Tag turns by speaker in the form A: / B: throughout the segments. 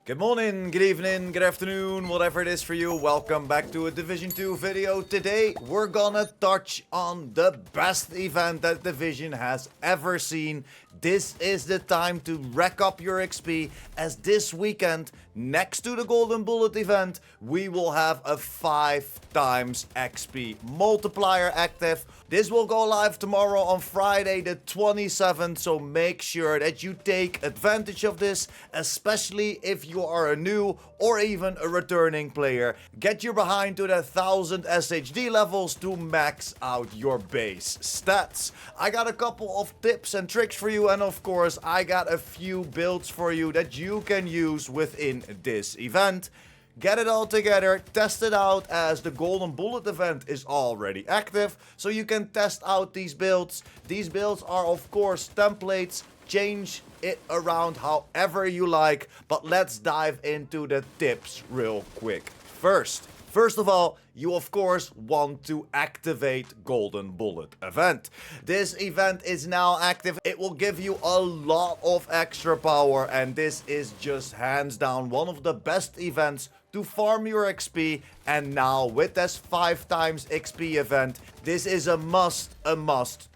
A: Good morning, good evening, good afternoon, whatever it is for you. Welcome back to a Division 2 video. Today, we're gonna touch on the best event that Division has ever seen. This is the time to rack up your XP, as this weekend, next to the Golden Bullet event, we will have a 5 times XP multiplier active. This will go live tomorrow on Friday the 27th, so make sure that you take advantage of this, especially if you are a new or even a returning player. Get you behind to the 1000 SHD levels to max out your base stats. I got a couple of tips and tricks for you, and of course I got a few builds for you that you can use within this event. Get it all together, test it out, as the Golden Bullet event is already active, so you can test out these builds. These builds are of course templates. Change it around however you like, but let's dive into the tips real quick. First of all, you of course want to activate Golden Bullet event. This event is now active. It will give you a lot of extra power, and this is just hands down one of the best events to farm your XP. And now with this 5 times XP event, this is a must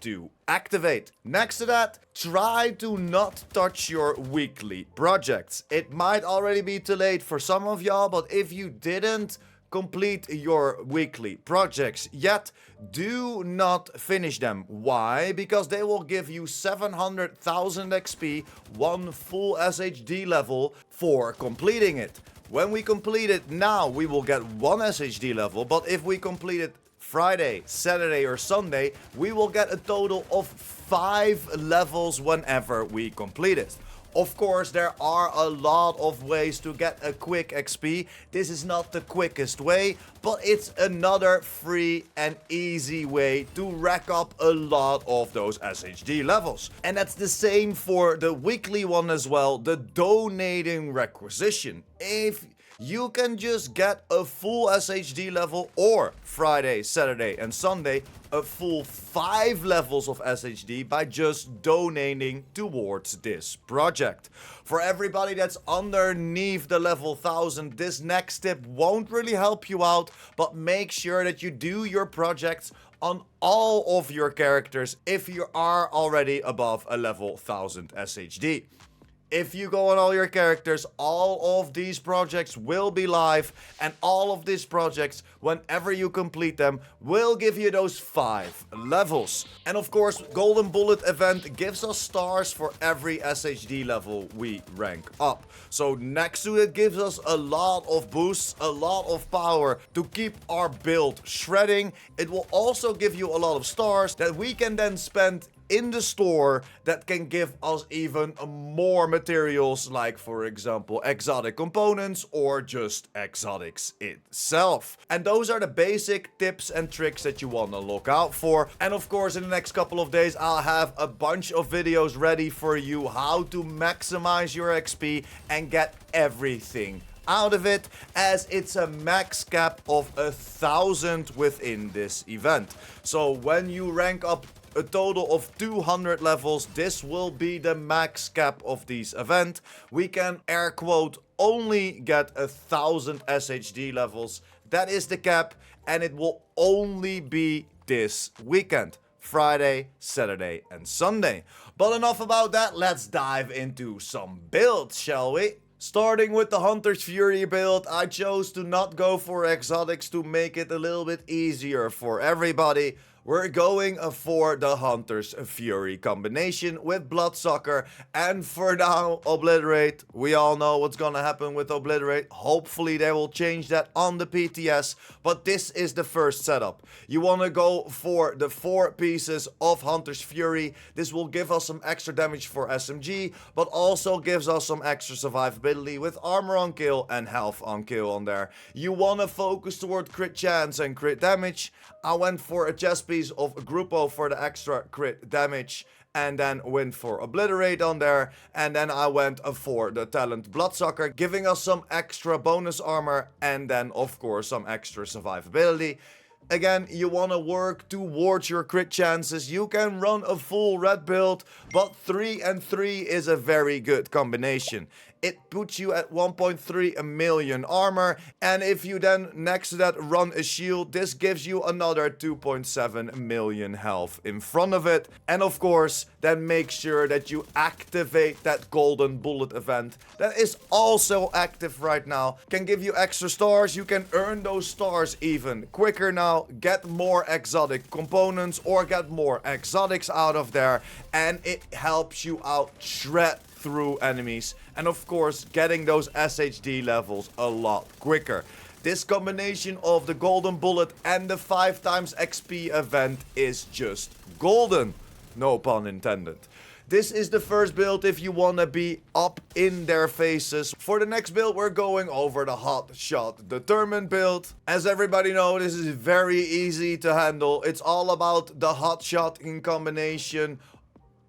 A: to activate. Next to that, try to not touch your weekly projects. It might already be too late for some of y'all, but if you didn't complete your weekly projects yet, do not finish them. Why? Because they will give you 700,000 XP, one full SHD level for completing it. When we complete it now, we will get one SHD level, but if we complete it Friday, Saturday or Sunday, we will get a total of 5 levels whenever we complete it. Of course, there are a lot of ways to get a quick XP. This is not the quickest way, but it's another free and easy way to rack up a lot of those SHD levels. And that's the same for the weekly one as well, the donating requisition. If you can just get a full SHD level, or Friday, Saturday and Sunday, a full 5 levels of SHD by just donating towards this project. For everybody that's underneath the level 1000, this next tip won't really help you out, but make sure that you do your projects on all of your characters if you are already above a level 1000 SHD. If you go on all your characters, all of these projects will be live, and all of these projects, whenever you complete them, will give you those 5 levels. And of course, Golden Bullet event gives us stars for every SHD level we rank up. So next to it gives us a lot of boosts, a lot of power to keep our build shredding. It will also give you a lot of stars that we can then spend in the store that can give us even more materials, like for example exotic components or just exotics itself. And those are the basic tips and tricks that you want to look out for. And of course, in the next couple of days I'll have a bunch of videos ready for you how to maximize your XP and get everything out of it, as it's a max cap of 1000 within this event. So when you rank up a total of 200 levels, this will be the max cap of this event. We can air quote only get 1000 SHD levels. That is the cap, and it will only be this weekend. Friday, Saturday and Sunday. But enough about that, let's dive into some builds, shall we? Starting with the Hunter's Fury build, I chose to not go for exotics to make it a little bit easier for everybody. We're going for the Hunter's Fury combination with Bloodsucker, and for now, Obliterate. We all know what's gonna happen with Obliterate. Hopefully they will change that on the PTS, but this is the first setup. You wanna go for the 4 pieces of Hunter's Fury. This will give us some extra damage for SMG, but also gives us some extra survivability with armor on kill and health on kill on there. You wanna focus toward crit chance and crit damage. I went for a chest piece of Gruppo for the extra crit damage, and then went for Obliterate on there, and then I went for the talent Bloodsucker, giving us some extra bonus armor, and then of course some extra survivability. Again, you want to work towards your crit chances. You can run a full red build, but 3 and 3 is a very good combination. it puts you at 1.3 million armor. And if you then next to that run a shield, this gives you another 2.7 million health in front of it. And of course, then make sure that you activate that golden bullet event that is also active right now. Can give you extra stars. You can earn those stars even quicker now, get more exotic components or get more exotics out of there, and it helps you out shred through enemies, and of course getting those SHD levels a lot quicker. This combination of the golden bullet and the 5 times XP event is just golden, no pun intended. This is the first build if you want to be up in their faces. For the next build, we're going over the hot shot determined build. As everybody knows, this is very easy to handle. It's all about the hot shot in combination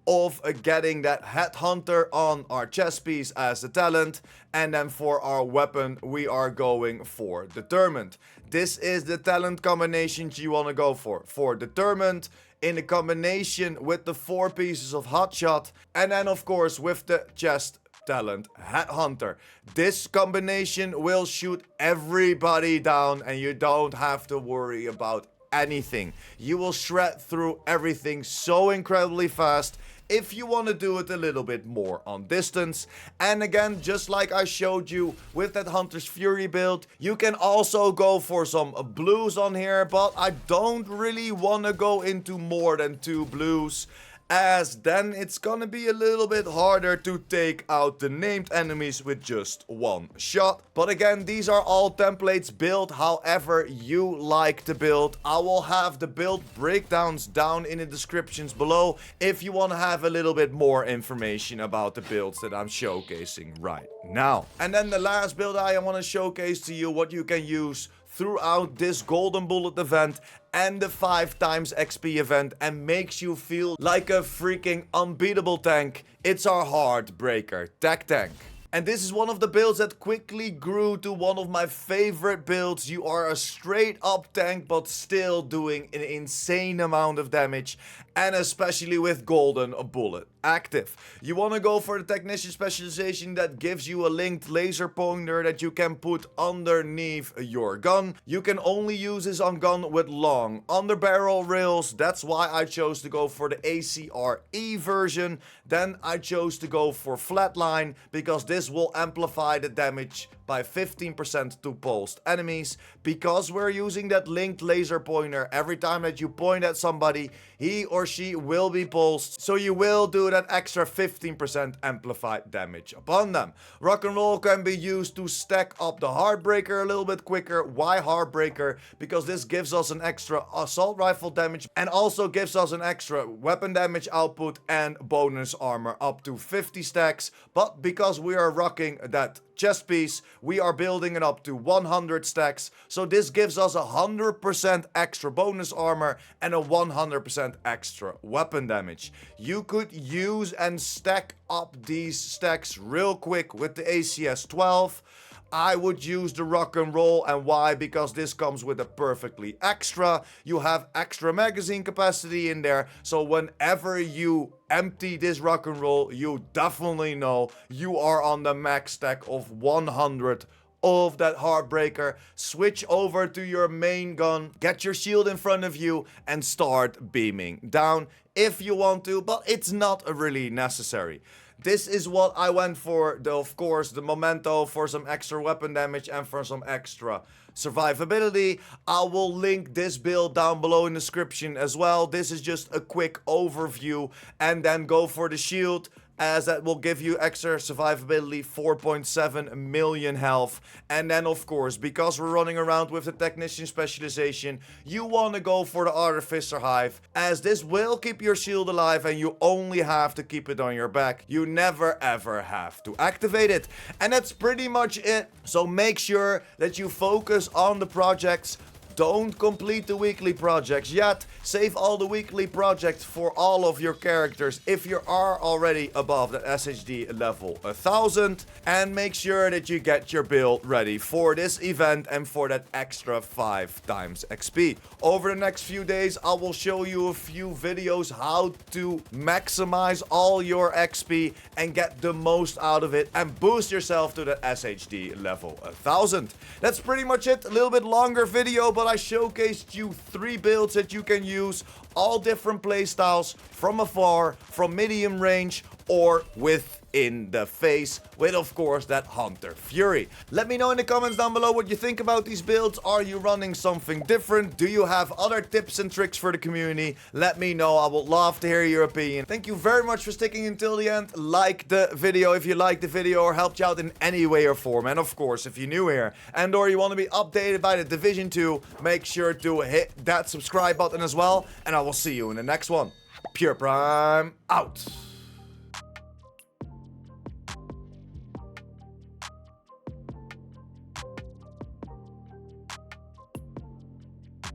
A: of getting that headhunter on our chest piece as a talent, and then for our weapon we are going for determined. This is the talent combinations you want to go for determined in a combination with the 4 pieces of hotshot, and then of course with the chest talent headhunter. This combination will shoot everybody down and you don't have to worry about anything. You will shred through everything so incredibly fast if you want to do it a little bit more on distance. And again, just like I showed you with that Hunter's Fury build, you can also go for some blues on here, but I don't really want to go into more than 2 blues, as then it's gonna be a little bit harder to take out the named enemies with just 1 shot. But again, these are all templates built however you like to build. I will have the build breakdowns down in the descriptions below if you want to have a little bit more information about the builds that I'm showcasing right now. And then the last build I want to showcase to you what you can use throughout this golden bullet event and the 5 times XP event, and makes you feel like a freaking unbeatable tank. It's our Heartbreaker tech tank. And this is one of the builds that quickly grew to one of my favorite builds. You are a straight up tank but still doing an insane amount of damage, and especially with golden bullet active. You want to go for the technician specialization that gives you a linked laser pointer that you can put underneath your gun. You can only use this on gun with long underbarrel rails. That's why I chose to go for the ACRE version. Then I chose to go for flatline because this will amplify the damage by 15% to pulsed enemies. Because we're using that linked laser pointer, every time that you point at somebody, he or she will be pulsed, so you will do that extra 15% amplified damage upon them. Rock and roll can be used to stack up the Heartbreaker a little bit quicker. Why Heartbreaker? Because this gives us an extra assault rifle damage and also gives us an extra weapon damage output and bonus armor up to 50 stacks. But because we are rocking that chest piece, we are building it up to 100 stacks, so this gives us 100% extra bonus armor and a 100% extra weapon damage. You could use and stack up these stacks real quick with the ACS 12. I would use the rock and roll, and why? Because this comes with a perfectly extra. You have extra magazine capacity in there, so whenever you empty this rock and roll, you definitely know you are on the max stack of 100 of that Heartbreaker. Switch over to your main gun, get your shield in front of you and start beaming down if you want to, but it's not really necessary. This is what I went for, of course, the memento for some extra weapon damage and for some extra survivability. I will link this build down below in the description as well. This is just a quick overview, and then go for the shield, as that will give you extra survivability, 4.7 million health. And then of course, because we're running around with the technician specialization, you want to go for the Artificer Hive, as this will keep your shield alive and you only have to keep it on your back. You never ever have to activate it. And that's pretty much it. So make sure that you focus on the projects. Don't complete the weekly projects yet. Save all the weekly projects for all of your characters if you are already above the SHD level 1000. And make sure that you get your build ready for this event and for that extra 5 times XP. Over the next few days, I will show you a few videos how to maximize all your XP and get the most out of it and boost yourself to the SHD level 1000. That's pretty much it. A little bit longer video, but I showcased you 3 builds that you can use, all different playstyles, from afar, from medium range, or within the face, with of course that Hunter Fury. Let me know in the comments down below what you think about these builds. Are you running something different? Do you have other tips and tricks for the community? Let me know. I would love to hear your opinion. Thank you very much for sticking until the end. Like the video if you liked the video or helped you out in any way or form. And of course, if you're new here and or you want to be updated by the Division 2, make sure to hit that subscribe button as well. And I will see you in the next one. Pure Prime out.